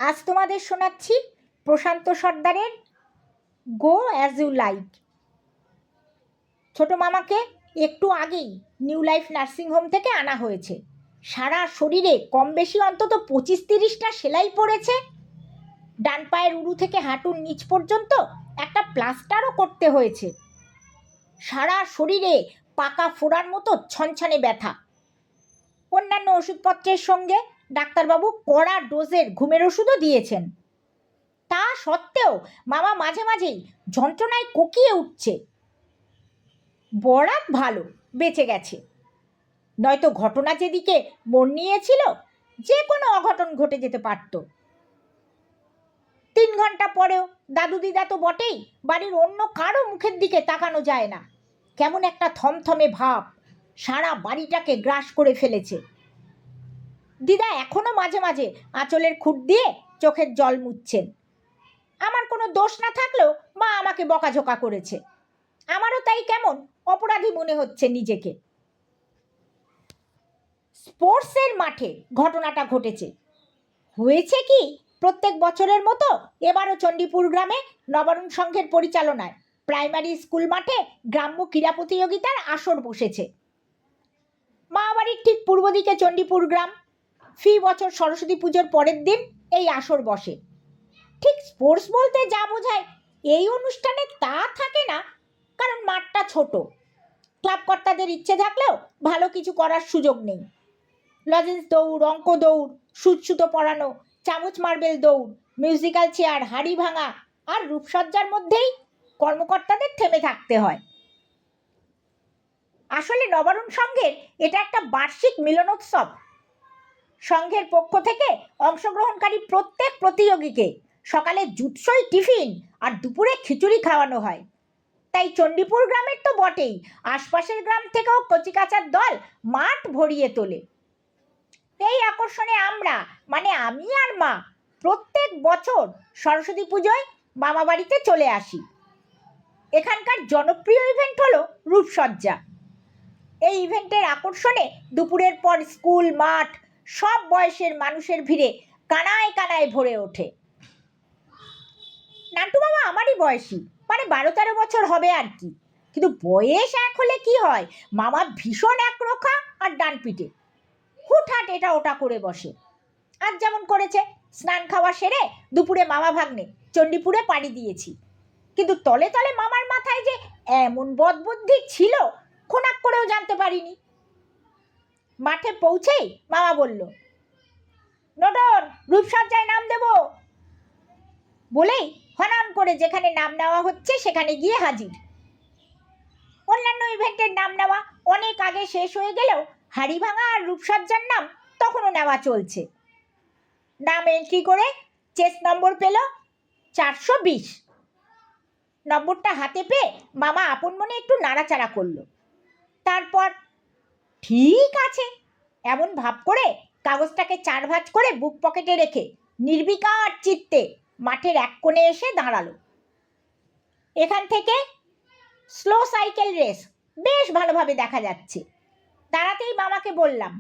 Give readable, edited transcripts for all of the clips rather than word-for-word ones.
আজ তোমাদের শোনাচ্ছি প্রশান্ত সর্দারের গো অ্যাজ ইউ লাইক। ছোট মামাকে একটু আগেই নিউ লাইফ নার্সিংহোম থেকে আনা হয়েছে। সারা শরীরে কম বেশি অন্তত 25-30টা সেলাই পড়েছে। ডান পায়ের উরু থেকে হাঁটুর নিচ পর্যন্ত একটা প্লাস্টারও করতে হয়েছে। সারা শরীরে পাকা ফোড়ার মতো ছনছনে ব্যথা। অন্যান্য ওষুধপত্রের সঙ্গে ডাক্তারবাবু কড়া ডোজের ঘুমের ওষুধও দিয়েছেন। তা সত্ত্বেও মামা মাঝে মাঝেই যন্ত্রণায় কোকিয়ে উঠছে। বরাত ভালো, বেঁচে গেছে, নয়তো ঘটনা যেদিকে মন নিয়েছিল যে কোনো অঘটন ঘটে যেতে পারত। 3 ঘন্টা পরেও দাদু দিদা তো বটেই, বাড়ির অন্য কারো মুখের দিকে তাকানো যায় না। কেমন একটা থমথমে ভাব সারা বাড়িটাকে গ্রাস করে ফেলেছে। দিদা এখনো মাঝে মাঝে আঁচলের খুঁট দিয়ে চোখের জল মুছছেন। আমার কোনো দোষ না থাকলেও মা আমাকে বকাঝোকা করেছে। আমারও তাই কেমন অপরাধী মনে হচ্ছে নিজেকে। স্পোর্টসের মাঠে ঘটনাটা ঘটেছে। হয়েছে কি, প্রত্যেক বছরের মতো এবারও চণ্ডীপুর গ্রামে নবারুণ সংঘের পরিচালনায় প্রাইমারি স্কুল মাঠে গ্রাম্য ক্রীড়া প্রতিযোগিতার আসর বসেছে। মা বাড়ির ঠিক পূর্ব দিকে চণ্ডীপুর গ্রাম। ফি বছর সরস্বতী পুজোর পরের দিন এই আসর বসে। ঠিক স্পোর্টস বলতে যা বোঝায় এই অনুষ্ঠানে তা থাকে না, কারণ মাঠটা ছোট। ক্লাব কর্তাদের ইচ্ছে থাকলেও ভালো কিছু করার সুযোগ নেই। লজেন্স দৌড়, অঙ্ক দৌড়, সুতো পরানো, চামচ মার্বেল দৌড়, মিউজিক্যাল চেয়ার, হাড়ি ভাঙা আর রূপসজ্জার মধ্যেই কর্মকর্তাদের থেমে থাকতে হয়। আসলে নবারুণ সংঘের এটা একটা বার্ষিক মিলনোৎসব। সংঘের পক্ষ থেকে অংশগ্রহণকারী প্রত্যেক প্রতিযোগীকে সকালে জুৎসই টিফিন আর দুপুরে খিচুড়ি খাওয়ানো হয়। তাই চণ্ডীপুর গ্রামের তো বটেই, আশপাশের গ্রাম থেকেও কচিকাচার দল মাঠ ভরিয়ে তোলে। এই আকর্ষণে আমরা, মানে আমি আর মা, প্রত্যেক বছর সরস্বতী পুজোয় মামা বাড়িতে চলে আসি। এখানকার জনপ্রিয় ইভেন্ট হলো রূপসজ্জা। এই ইভেন্টের আকর্ষণে দুপুরের পর স্কুল, মাঠ সব বয়সের মানুষের ভিড়ে কানায় কানায় ভরে ওঠে। নান্টু মামা আমারই বয়সী, মানে 12-13 বছর হবে আর কি। কিন্তু বয়স এক হলে কি হয়, মামা ভীষণ একরোখা আর ডান পিটে। হুটহাট এটা ওটা করে বসে। আজ যেমন করেছে, স্নান খাওয়া সেরে দুপুরে মামা ভাগ্নে চণ্ডীপুরে পাড়ি দিয়েছি। কিন্তু তলে তলে মামার মাথায় যে এমন বদবুদ্ধি ছিল খোনাক করেও জানতে পারিনি। মাঠে পৌঁছেই মামা বলল, নটন, রূপসজ্জায় নাম দেব। বলেই হনন করে যেখানে নাম নেওয়া হচ্ছে সেখানে গিয়ে হাজির। অন্যান্য ইভেন্টের নাম নেওয়া অনেক আগে শেষ হয়ে গেলেও হাড়ি ভাঙা আর রূপসজ্জার নাম তখনও নেওয়া চলছে। নাম এন্ট্রি করে চেস নম্বর পেল 420। নম্বরটা হাতে পেয়ে মামা আপন মনে একটু নাড়াচাড়া করলো। তারপর ঠিক আছে এমন ভাব করে কাগজটাকে 4 ভাঁজ করে বুক পকেটে রেখে নির্বিকার চিত্তে মাঠের এক কোণে এসে দাঁড়ালো। এখান থেকে স্লো সাইকেল রেস বেশ ভালোভাবে দেখা যাচ্ছে। দাঁড়াতেই মামাকে বললাম,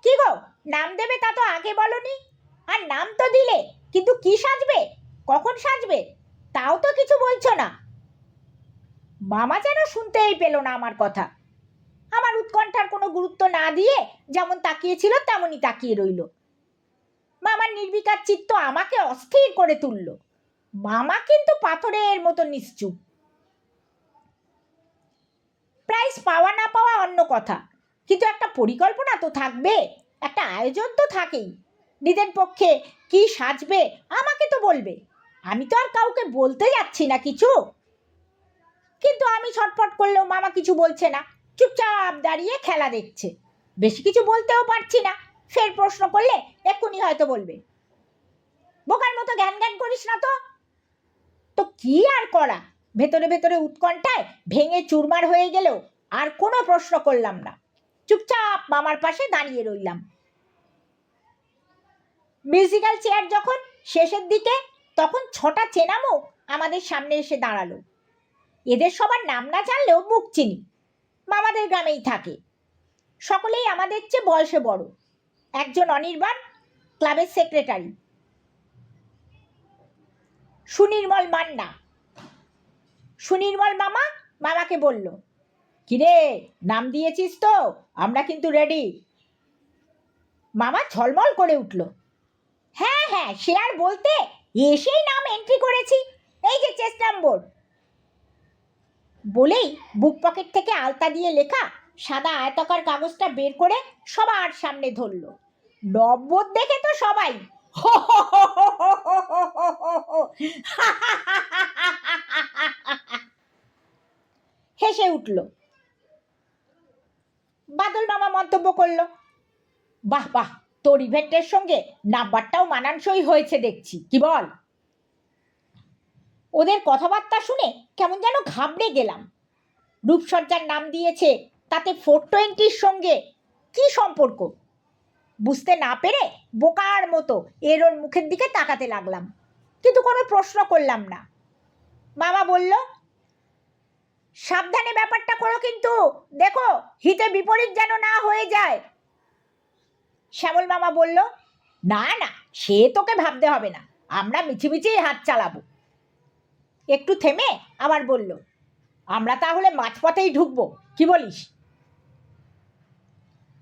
কি গো, নাম দেবে তা তো আগে বলনি। আর নাম তো দিলে, কিন্তু কি সাজবে, কখন সাজবে তাও তো কিছু বলছো না। মামা যেন শুনতেই পেল না আমার কথা। আমার উৎকণ্ঠার কোনো গুরুত্ব না দিয়ে যেমন তাকিয়েছিল তেমনই তাকিয়ে রইল। মামার নির্বিকার চিত্ত আমাকে অস্থির করে তুলল। মামা কিন্তু পাথরের মতো নিশ্চুপ। প্রাইজ পাওয়া না পাওয়া অন্য কথা, কিন্তু একটা পরিকল্পনা তো থাকবে, একটা আয়োজন তো থাকেই। নিদেন পক্ষে কি সাজবে আমাকে তো বলবে, আমি তো আর কাউকে বলতে যাচ্ছি না কিছু। কিন্তু আমি ছটফট করলেও মামা কিছু বলছে না, চুপচাপ দাঁড়িয়ে খেলা দেখছে। বেশি কিছু বলতেও পারছি না, ফের প্রশ্ন করলে এক্ষুনি হয়তো বলবে, বোকার মতো জ্ঞান জ্ঞান করিস না তো। তো কি আর করা, ভেতরে ভেতরে উৎকণ্ঠায় ভেঙে চুরমার হয়ে গেলেও আর কোনো প্রশ্ন করলাম না, চুপচাপ মামার পাশে দাঁড়িয়ে রইলাম। মিউজিক্যাল চেয়ার যখন শেষের দিকে, তখন 6টা চেনা মুখ আমাদের সামনে এসে দাঁড়ালো। এদের সবার নাম না জানলেও মুখ চিনি, মামাদের গ্রামেই থাকে। সকলেই আমাদের চেয়ে বয়সে বড়। একজন অনির্বাণ, ক্লাবের সেক্রেটারি। সুনির্মল মান্না। সুনির্মল মামা মামাকে বলল, কিরে নাম দিয়েছিস তো? আমরা কিন্তু রেডি। মামা ঝলমল করে উঠল, হ্যাঁ হ্যাঁ সে আর বলতে, এসেই নাম এন্ট্রি করেছি, এই যে চেস্ট নম্বর। বলেই বুক পকেট থেকে আলতা দিয়ে লেখা সাদা আয়তাকার কাগজটা বের করে সবার সামনে ধরল। নম্বর দেখে তো সবাই হেসে উঠল। বাদল মামা মন্তব্য করল, বাহ বাহ, তোর ইভেন্টের সঙ্গে নাম্বারটাও মানানসই হয়েছে দেখছি, কি বল? ওদের কথাবার্তা শুনে কেমন যেন ঘাবড়ে গেলাম। রূপসজ্জার নাম দিয়েছে, তাতে 420-র সঙ্গে কি সম্পর্ক? বুঝতে না পেরে বোকার মতো এর ওর মুখের দিকে তাকাতে লাগলাম, কিন্তু কোনো প্রশ্ন করলাম না। মামা বলল, সাবধানে ব্যাপারটা করো কিন্তু, দেখো হিতে বিপরীত যেন না হয়ে যায়। শ্যামল মামা বলল, না না, সে তোকে ভাবতে হবে না, আমরা মিছিমিছিই হাত চালাবো। একটু থেমে আবার বলল, আমরা তাহলে মাঝপথেই ঢুকবো, কি বলিস?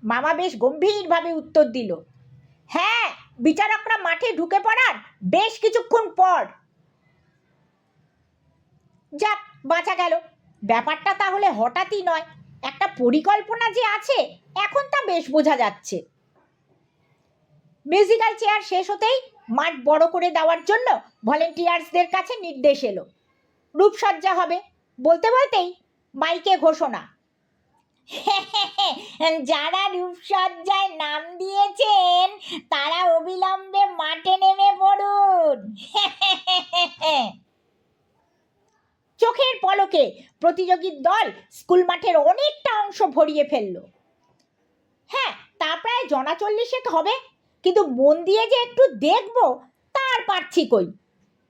মামা বেশ গম্ভীরভাবে উত্তর দিল, হ্যাঁ, বিচারকরা মাঠে ঢুকে পড়ার বেশ কিছুক্ষণ পর। যাক, বাঁচা গেল। ব্যাপারটা তাহলে হঠাৎই নয়, একটা পরিকল্পনা যে আছে এখন তা বেশ বোঝা যাচ্ছে। মিউজিক্যাল চেয়ার শেষ হতেই মাঠ বড় করে দেওয়ার জন্য ভলেন্টিয়ার্সদের কাছে নির্দেশ এলো। রূপসজ্জা হবে বলতে বলতেই মাইকে ঘোষণা, যারা রূপসজ্জায় নাম দিয়েছেন তারা অবিলম্বে মাঠে নেমে পড়ুন। চোখের পলকে প্রতিযোগীর দল স্কুল মাঠের অনেকটা অংশ ভরিয়ে ফেলল। হ্যাঁ, তা প্রায় 40 হবে, কিন্তু মন দিয়ে যে একটু দেখব তার পারছি কই।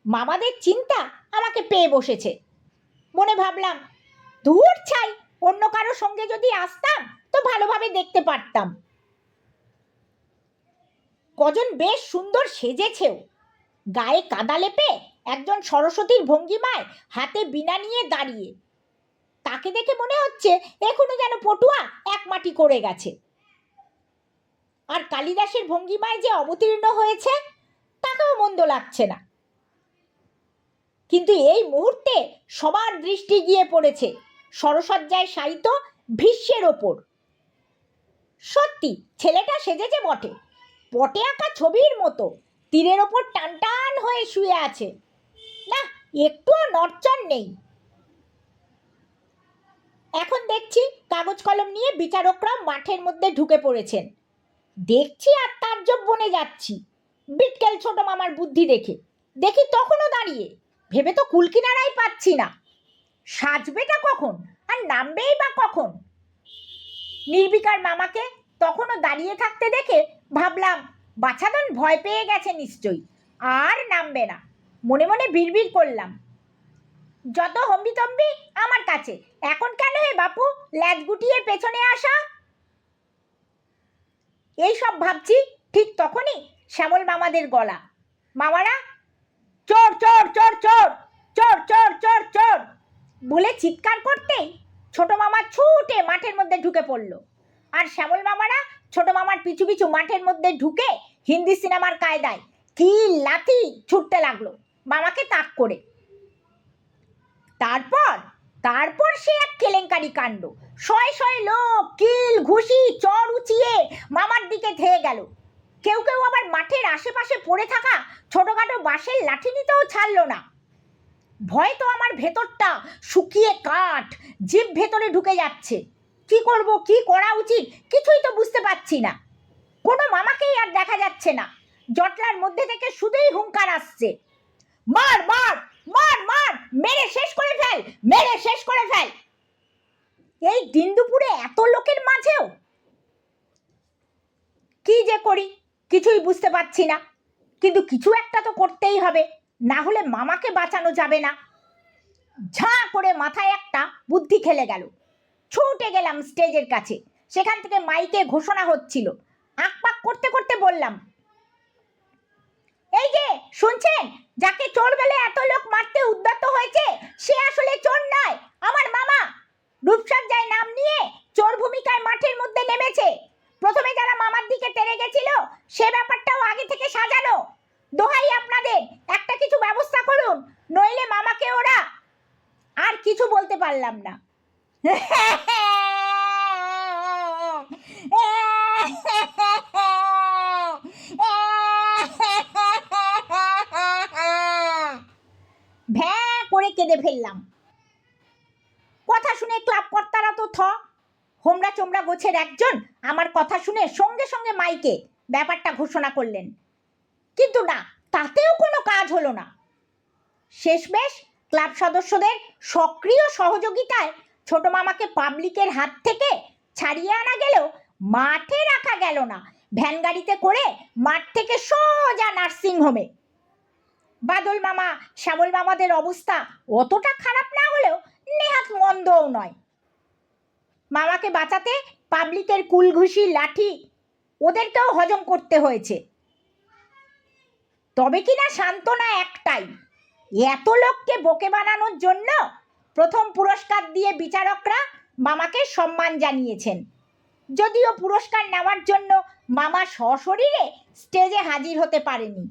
মামাদের চিন্তা আমাকে পেয়ে বসেছে। মনে ভাবলাম, দূর ছাই, অন্য কারো সঙ্গে যদি আসতাম তো ভালোভাবে দেখতে পারতাম। কজন বেশ সুন্দর সেজেছেও। গায়ে কাদা লেপে একজন সরস্বতীর ভঙ্গিমায় হাতে বীণা নিয়ে দাঁড়িয়ে, তাকে দেখে মনে হচ্ছে এখনো যেন পটুয়া এক মাটি করে গেছে। আর কালিদাসের ভঙ্গিমায় যে অবতীর্ণ হয়েছে তাকেও মন্দ লাগছে না। কিন্তু এই মুহূর্তে সবার দৃষ্টি গিয়ে পড়েছে সরসজ্জায় শায়িত ভীষ্মের ওপর। সত্যি ছেলেটা সেজেছে বটে, পটে আঁকা ছবির মতো তীরের ওপর টান টান হয়ে শুয়ে আছে, না একটুও নড়চড় নেই। এখন দেখছি কাগজ কলম নিয়ে বিচারকরা মাঠের মধ্যে ঢুকে পড়েছেন। দেখছি আর তাজ্জব বনে যাচ্ছি বিটকেল ছোট মামার বুদ্ধি দেখে। দেখি তখনও দাঁড়িয়ে, ভেবে তো কুলকিনারাই পাচ্ছি না, সাজবেটা কখন আর নামবেই বা কখন। নির্বিকার মামাকে তখনও দাঁড়িয়ে থাকতে দেখে ভাবলাম, বাছাধন ভয় পেয়ে গেছে নিশ্চয়ই, আর নামবে না। মনে মনে বিড়বিড় করলাম, যত হম্বিতম্বি আমার কাছে, এখন কেন হে বাপু ল্যাজ গুটিয়ে পেছনে আসা? এই সব ভাবছি, ঠিক তখনই শ্যামল মামাদের গলা, মামারা চোর চোর চোর চোর চোর চোর চোর চোর বলে চিৎকার করতেই ছোট মামা ছুটে মাঠের মধ্যে ঢুকে পড়ল। আর শ্যামল মামারা ছোট মামার পিছু পিছু মাঠের মধ্যে ঢুকে হিন্দি সিনেমার কায়দায় কি লাথি ছুটতে লাগলো মামাকে তাক করে। তারপর তারপর সে এক কেলেঙ্কারি কাণ্ড। শয়ে শয়ে লোক কিল ঘুষি চর উঁচিয়ে মামার দিকে ধেয়ে গেল। কেউ কেউ আবার মাঠের আশেপাশে পড়ে থাকা ছোটখাটো বাঁশের লাঠি নিতেও ছাড়ল না। ভয় তো আমার ভেতরটা শুকিয়ে কাঠ, জিভ ভেতরে ঢুকে যাচ্ছে। কি করব, কি করা উচিত কিছুই তো বুঝতে পারছি না। কোনো মামাকেই আর দেখা যাচ্ছে না। জটলার মধ্যে থেকে শুধুই হুঙ্কার আসছে, মার মার মার মার, মেরে শেষ করে ফেল, মেরে শেষ করে ফেল। এই দিন দুপুরে এত লোকের মাঝেও কি যে করি কিছুই বুঝতে পারছি না, কিন্তু কিছু একটা তো করতেই হবে, না হলে মামাকে বাঁচানো যাবে না। ঝাঁ করে মাথায় একটা বুদ্ধি খেলে গেল। ছুটে গেলাম স্টেজের কাছে, সেখান থেকে মাইকে ঘোষণা হচ্ছিল। আঁকপাক করতে করতে বললাম, এই যে শুনছেন, যাকে চোর বলে এত লোক মারতে উদ্যত হয়েছে সে আসলে চোর নয়, আমার মামা। রূপসজ্জায় নাম নিয়ে চোর ভূমিকায় মাঠের মধ্যে নেমেছে। প্রথমে যারা মামার দিকে তেড়ে গেছিল সে ব্যাপারটাও আগে থেকে সাজানো। দোহাই আপনাদের, একটা কিছু ব্যবস্থা করুন, নইলে মামাকে ওরা। আর কিছু বলতে পারলাম না। ভ্যাঁ করে কেঁদে ফেললাম। কথা শুনে ক্লাব কর্তারা তো হোমরা চোমরা গোছের একজন আমার কথা শুনে সঙ্গে সঙ্গে মাইকে ব্যাপারটা ঘোষণা করলেন। কিন্তু না, তাতেও কোনো কাজ হলো না। শেষমেশ ক্লাব সদস্যদের সক্রিয় সহযোগিতায় ছোট মামাকে পাবলিকের হাত থেকে ছাড়িয়ে আনা গেলেও মাঠে রাখা গেল না, ভ্যান গাড়িতে করে মাঠ থেকে সোজা নার্সিংহোমে। বাদল মামা, শ্যামল মামাদের অবস্থা অতটা খারাপ না হলেও নেহাত মন্দও নয়। মামাকে বাঁচাতে পাবলিকের কুলঘুষি লাঠি ওদেরকেও হজম করতে হয়েছে। তবে কিনা সান্ত্বনা একটাই, এত লোককে বোকে বানানোর জন্য প্রথম পুরস্কার দিয়ে বিচারকরা মামাকে সম্মান জানিয়েছেন। যদিও পুরস্কার নেওয়ার জন্য মামা সশরীরে স্টেজে হাজির হতে পারেনি।